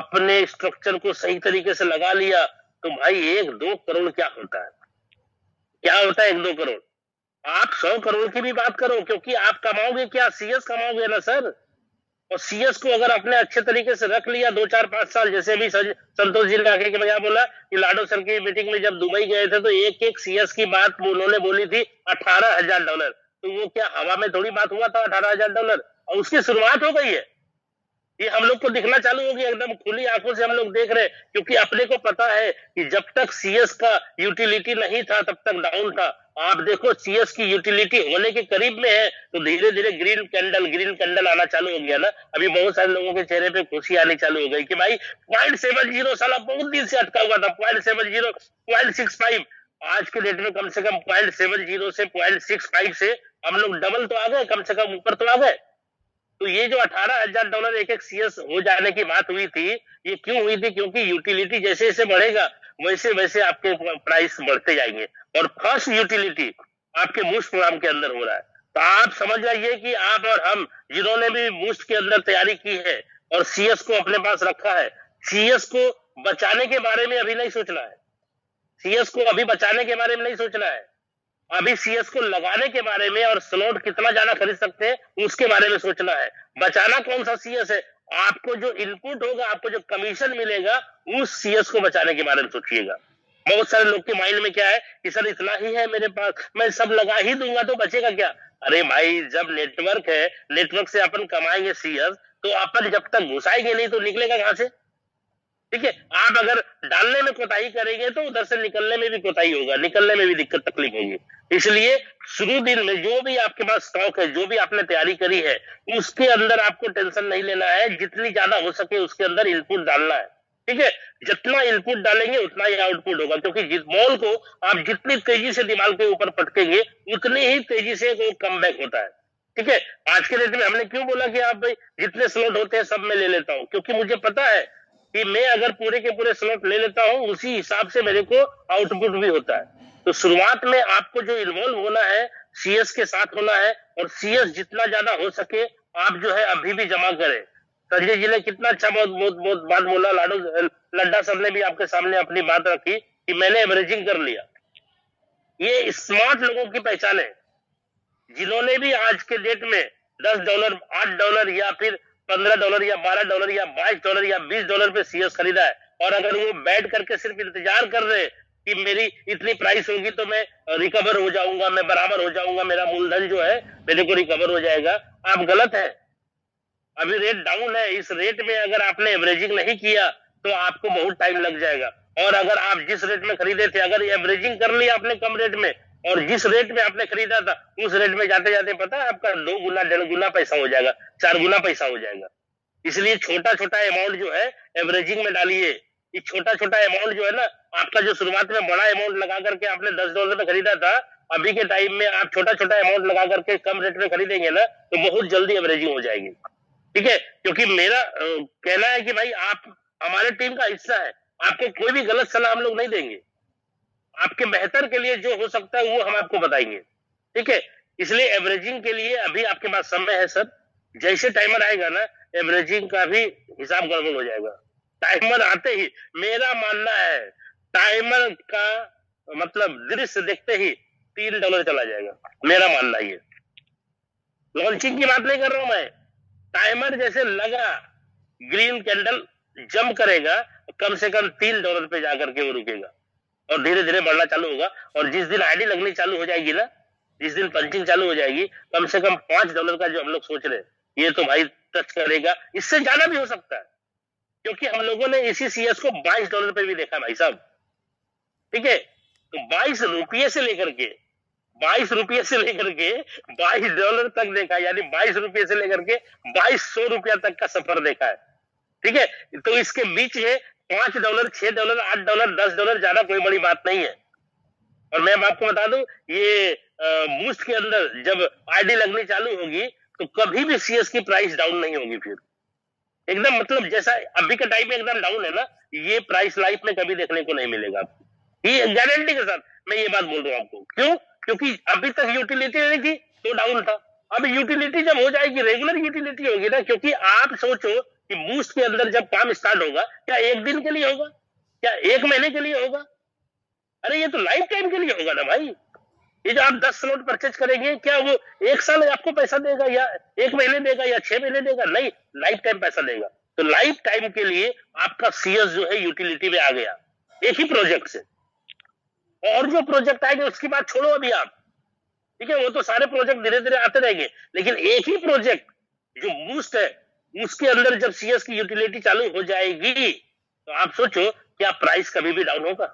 अपने स्ट्रक्चर को सही तरीके से लगा लिया तो भाई 1-2 करोड़ क्या होता है, क्या होता है 1-2 करोड़। आप 100 करोड़ की भी बात करो, क्योंकि आप कमाओगे क्या, सीएस कमाओगे ना सर। और सीएस को अगर आपने अच्छे तरीके से रख लिया 2-4-5 साल, जैसे भी संतोष जी ने आके के क्या बोला कि लाडो सर की मीटिंग में जब दुबई गए थे तो एक एक सीएस की बात उन्होंने बोली थी $18,000। तो वो क्या हवा में थोड़ी बात हुआ था $18,000, और उसकी शुरुआत हो गई है। ये हम लोग को दिखना चालू हो गया, एकदम खुली आंखों से हम लोग देख रहे हैं, क्योंकि अपने को पता है कि जब तक सीएस का यूटिलिटी नहीं था तब तक डाउन था। आप देखो सीएस की यूटिलिटी होने के करीब में है तो धीरे धीरे ग्रीन कैंडल आना चालू हो गया ना। अभी बहुत सारे लोगों के चेहरे पे खुशी आनी चालू हो गई कि भाई 0.70 साला बहुत दिन से अटका हुआ था, 0.70, 0.65। आज के डेट में कम से कम 0.70 से 0.65 से हम लोग डबल तो आ गए, कम से कम ऊपर तो आ गए। तो ये जो $18,000 एक एक सीएस हो जाने की बात हुई थी, ये क्यों हुई थी, क्योंकि यूटिलिटी जैसे जैसे बढ़ेगा वैसे वैसे आपके प्राइस बढ़ते जाएंगे। और फर्स्ट यूटिलिटी आपके मूस्ट प्रोग्राम के अंदर हो रहा है। तो आप समझ जाइए कि आप और हम जिन्होंने भी मूस्ट के अंदर तैयारी की है और सीएस को अपने पास रखा है, सीएस को बचाने के बारे में अभी नहीं सोचना है, सीएस को अभी बचाने के बारे में नहीं सोचना है, अभी सीएस को लगाने के बारे में और स्लॉट कितना ज्यादा खरीद सकते हैं उसके बारे में सोचना है। बचाना कौन सा सीएस है, आपको जो इनपुट होगा, आपको जो कमीशन मिलेगा, उस सीएस को बचाने के बारे में सोचिएगा। बहुत सारे लोग के माइंड में क्या है कि सर इतना ही है मेरे पास, मैं सब लगा ही दूंगा तो बचेगा क्या। अरे भाई जब नेटवर्क है, नेटवर्क से अपन कमाएंगे सीएस, तो अपन जब तक घुसाएंगे नहीं तो निकलेगा कहां से। ठीक है, आप अगर डालने में कोताही करेंगे तो उधर से निकलने में भी कोताही होगा, निकलने में भी दिक्कत तकलीफ होगी। इसलिए शुरू दिन में जो भी आपके पास स्टॉक है, जो भी आपने तैयारी करी है, उसके अंदर आपको टेंशन नहीं लेना है, जितनी ज्यादा हो सके उसके अंदर इनपुट डालना है। ठीक है, जितना इनपुट डालेंगे उतना ही आउटपुट होगा, क्योंकि जिस मॉल को आप जितनी तेजी से दिमाग के ऊपर पटकेंगे उतनी ही तेजी से वो कम बैक होता है। ठीक है, आज के डेट में हमने क्यों बोला कि आप भाई जितने स्लॉट होते हैं सब में ले लेता हूं, क्योंकि मुझे पता है कि मैं अगर पूरे के पूरे स्लॉट ले लेता हूं उसी हिसाब से मेरे को आउटपुट भी होता है। तो शुरुआत में आपको जो इन्वॉल्व होना है सीएस के साथ होना है, और सीएस जितना ज्यादा हो सके आप जो है अभी भी जमा करें। संजय जी ने कितना अच्छा बहुत बहुत बहुत बात बोला, लड्डा सर ने भी आपके सामने अपनी बात रखी कि मैंने एवरेजिंग कर लिया। ये स्मार्ट लोगों की पहचान है, जिन्होंने भी आज के डेट में $10, $8 या फिर $15 या $12 या $22 या $20 पे सीएस खरीदा है, और अगर वो बैठ करके सिर्फ इंतजार कर रहे कि मेरी इतनी प्राइस होगी तो मैं रिकवर हो जाऊंगा, मैं बराबर हो जाऊंगा, मेरा मूलधन जो है मेरे को रिकवर हो जाएगा, आप गलत है। अभी रेट डाउन है, इस रेट में अगर आपने एवरेजिंग नहीं किया तो आपको बहुत टाइम लग जाएगा। और अगर आप जिस रेट में खरीदे थे, अगर एवरेजिंग कर लिया आपने कम रेट में, और जिस रेट में आपने खरीदा था उस रेट में जाते जाते पता है आपका 2 गुना 1.5 गुना पैसा हो जाएगा, 4 गुना पैसा हो जाएगा। इसलिए छोटा छोटा अमाउंट जो है एवरेजिंग में डालिए। ये छोटा छोटा अमाउंट जो है ना, आपका जो शुरुआत में बड़ा अमाउंट लगा करके आपने $10 में खरीदा था, अभी के टाइम में आप छोटा छोटा अमाउंट लगा करके कम रेट में खरीदेंगे ना तो बहुत जल्दी एवरेजिंग हो जाएगी। ठीक है, क्योंकि मेरा कहना है कि भाई आप हमारे टीम का हिस्सा है, आपको कोई भी गलत सलाह हम लोग नहीं देंगे, आपके बेहतर के लिए जो हो सकता है वो हम आपको बताएंगे। ठीक है, इसलिए एवरेजिंग के लिए अभी आपके पास समय है सर। जैसे टाइमर आएगा ना एवरेजिंग का भी हिसाब गड़बड़ हो जाएगा। टाइमर आते ही मेरा मानना है टाइमर का मतलब दृश्य देखते ही $3 चला जाएगा, मेरा मानना ये। लॉन्चिंग की बात नहीं कर रहा हूं मैं, टाइमर जैसे लगा ग्रीन कैंडल जंप करेगा, कम से कम $3 पे जाकर के वो रुकेगा और धीरे धीरे बढ़ना चालू होगा। और जिस दिन आईडी लगनी चालू हो जाएगी ना, जिस दिन पंचिंग चालू हो जाएगी, कम से कम $5 का जो हम लोग सोच रहे हैं ये तो भाई टच करेगा, इससे ज्यादा भी हो सकता है, क्योंकि हम लोगों ने इसी सीएस को $22 पे भी देखा भाई साहब। ठीक है, तो ₹22 से लेकर के $22 तक देखा, यानी ₹22 से लेकर के ₹2200 तक का सफर देखा है। ठीक है, तो इसके बीच है $5, $6, $8, $10, ज्यादा कोई बड़ी बात नहीं है। और मैं आपको बता दूं ये बूस्ट के अंदर जब आईडी लगनी चालू होगी तो कभी भी सीएस की प्राइस डाउन नहीं होगी, फिर एकदम मतलब जैसा अभी का टाइम में एकदम डाउन है ना, ये प्राइस लाइफ में कभी देखने को नहीं मिलेगा आपको, ये गारंटी के साथ मैं ये बात बोल रहा हूं आपको। क्यों? क्योंकि अभी तक यूटिलिटी नहीं थी तो डाउन था, अब यूटिलिटी जब हो जाएगी, रेगुलर यूटिलिटी होगी ना, क्योंकि आप सोचो कि बूस्ट के अंदर जब काम स्टार्ट होगा, क्या 1 दिन के लिए होगा, क्या 1 महीने के लिए होगा? अरे ये तो लाइफ टाइम के लिए होगा ना भाई। ये जो आप 10 स्लॉट परचेज करेंगे, क्या वो 1 साल आपको पैसा देगा, या 1 महीने देगा, या 6 महीने देगा? नहीं, लाइफ टाइम पैसा देगा। तो लाइफ टाइम के लिए आपका सीएस जो है यूटिलिटी में आ गया, एक ही प्रोजेक्ट से। और जो प्रोजेक्ट आएंगे उसकी बात छोड़ो अभी आप, ठीक है, वो तो सारे प्रोजेक्ट धीरे धीरे आते रहेंगे, लेकिन एक ही प्रोजेक्ट जो बूस्ट है, उसके अंदर जब सीएस की यूटिलिटी चालू हो जाएगी, तो आप सोचो क्या प्राइस कभी भी डाउन होगा?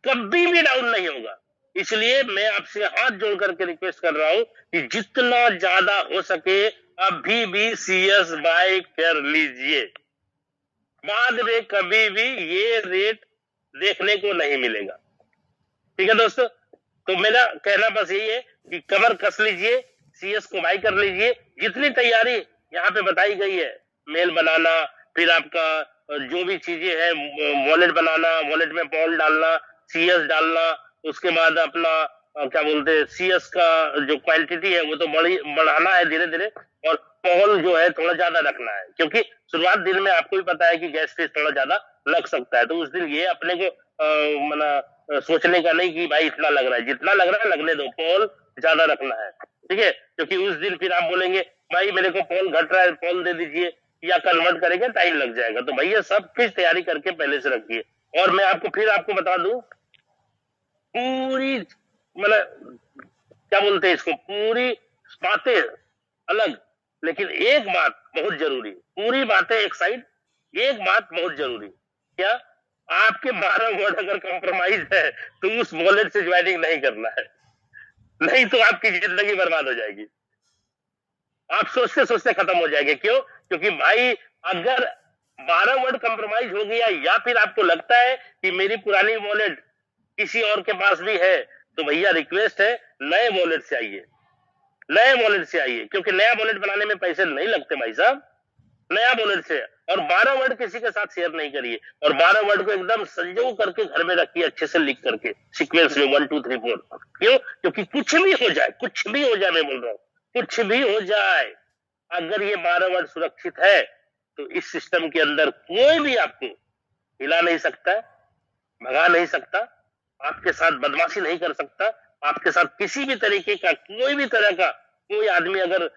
कभी भी डाउन नहीं होगा। इसलिए मैं आपसे हाथ जोड़ करके रिक्वेस्ट कर रहा हूं कि जितना ज्यादा हो सके अभी भी सीएस बाय कर लीजिए। बाद में कभी भी ये रेट देखने को नहीं मिलेगा। ठीक है दोस्तों, तो मेरा कहना बस यही है कि कमर कस लीजिए, सीएस को बाय कर लीजिए। जितनी तैयारी यहाँ पे बताई गई है, मेल बनाना, फिर आपका जो भी चीजें हैं, वॉलेट बनाना, वॉलेट में पॉल डालना, सीएस डालना, उसके बाद अपना क्या बोलते हैं, सीएस का जो क्वांटिटी है वो तो बढ़ाना है धीरे धीरे, और पॉल जो है थोड़ा ज्यादा रखना है, क्योंकि शुरुआत दिन में आपको भी पता है कि गैस फीस थोड़ा ज्यादा लग सकता है। तो उस दिन ये अपने को सोचने का नहीं कि भाई इतना लग रहा है, जितना लग रहा है लगने दो, पॉल ज्यादा रखना है, ठीक है। क्योंकि उस दिन फिर आप बोलेंगे भाई मेरे को पॉल घट रहा है, पॉल दे दीजिए, या कन्वर्ट करेंगे टाइम लग जाएगा। तो भैया सब कुछ तैयारी करके पहले से रखिए। और मैं आपको बता दूं, पूरी मतलब क्या बोलते हैं इसको, पूरी बातें अलग, लेकिन एक बात बहुत जरूरी, पूरी बातें एक साइड, एक बात बहुत जरूरी, क्या आपके 12 वर्ड अगर कंप्रोमाइज है तो उस वॉलेट से ज्वाइनिंग नहीं करना है, नहीं तो आपकी जिंदगी बर्बाद हो जाएगी। आप सोचते सोचते खत्म हो जाएंगे। क्यों? क्योंकि भाई अगर 12 वर्ड कंप्रोमाइज हो गया, या फिर आपको लगता है कि मेरी पुरानी वॉलेट किसी और के पास भी है, तो भैया रिक्वेस्ट है नए वॉलेट से आइए, नए वॉलेट से आइए, क्योंकि नया वॉलेट बनाने में पैसे नहीं लगते भाई साहब, नया वॉलेट से। और 12 वर्ड किसी के साथ शेयर नहीं करिए, और 12 वर्ड को एकदम संजो करके घर में रखिए, अच्छे से लिख करके सीक्वेंस में 1 2 3 4। क्यों? क्योंकि कुछ भी हो जाए, कुछ भी हो जाए, मैं बोल रहा हूं कुछ भी हो जाए, अगर ये 12 वर्ड सुरक्षित है तो इस सिस्टम के अंदर कोई भी आपको हिला नहीं सकता, भगा नहीं सकता, आपके साथ बदमाशी नहीं कर सकता, आपके साथ किसी भी तरीके का कोई भी तरह का कोई आदमी अगर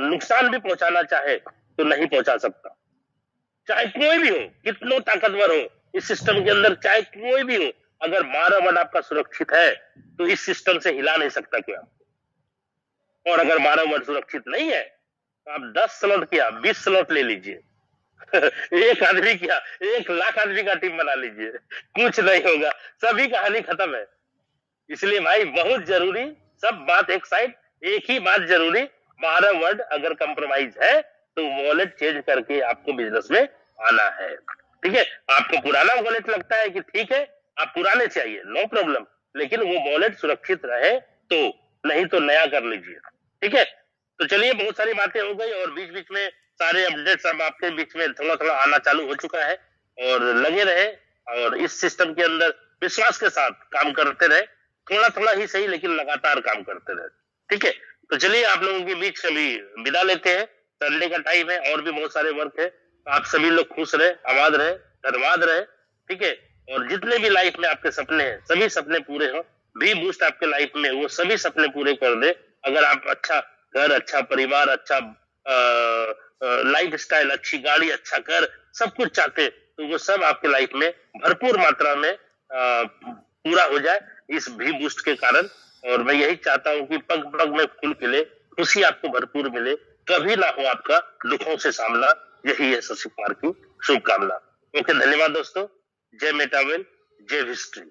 नुकसान भी पहुंचाना चाहे तो नहीं पहुंचा सकता। चाहे कोई भी हो, कितना ताकतवर हो इस सिस्टम के अंदर, चाहे कोई भी हो, अगर 12 वर्ड आपका सुरक्षित है तो इस सिस्टम से हिला नहीं सकता क्या। और अगर 12 वर्ड सुरक्षित नहीं है तो आप 10 स्लॉट क्या 20 स्लॉट ले लीजिए एक आदमी क्या 1 लाख आदमी का टीम बना लीजिए, कुछ नहीं होगा, सभी कहानी खत्म है। इसलिए भाई बहुत जरूरी, सब बात एक साइड, एक ही बात जरूरी, 12 वर्ड अगर कंप्रोमाइज है तो वॉलेट चेंज करके आपको बिजनेस में आना है। ठीक है, आपको पुराना वॉलेट लगता है कि ठीक है आप पुराने चाहिए, नो प्रॉब्लम, लेकिन वो वॉलेट सुरक्षित रहे तो, नहीं तो नया कर लीजिए। ठीक है, तो चलिए बहुत सारी बातें हो गई, और बीच बीच में सारे अपडेट्स अब आपके बीच में थोड़ा थोड़ा आना चालू हो चुका है, और लगे रहे और इस सिस्टम के अंदर विश्वास के साथ काम करते रहे, थोड़ा थोड़ा ही सही लेकिन लगातार काम करते रहे। ठीक है, तो चलिए आप लोगों के बीच अभी विदा लेते हैं, संडे का टाइम है और भी बहुत सारे वर्क है। आप सभी लोग खुश रहे, आबाद रहे, धन्यवाद रहे। ठीक है, और जितने भी लाइफ में आपके सपने हैं सभी सपने पूरे हो, भी बूस्ट आपके लाइफ में वो सभी सपने पूरे कर दे। अगर आप अच्छा घर, अच्छा परिवार, अच्छा लाइफ स्टाइल, अच्छी गाड़ी, अच्छा घर, सब कुछ चाहते तो वो सब आपके लाइफ में भरपूर मात्रा में पूरा हो जाए इस भी बूस्ट के कारण। और मैं यही चाहता हूं कि पग पग में फूल खिले, खुशी आपको भरपूर मिले, कभी ना हो आपका दुखों से सामना, यही है शशि कुमार की शुभकामना। ओके, धन्यवाद दोस्तों, जय मेटावेल, जय हिस्ट्री।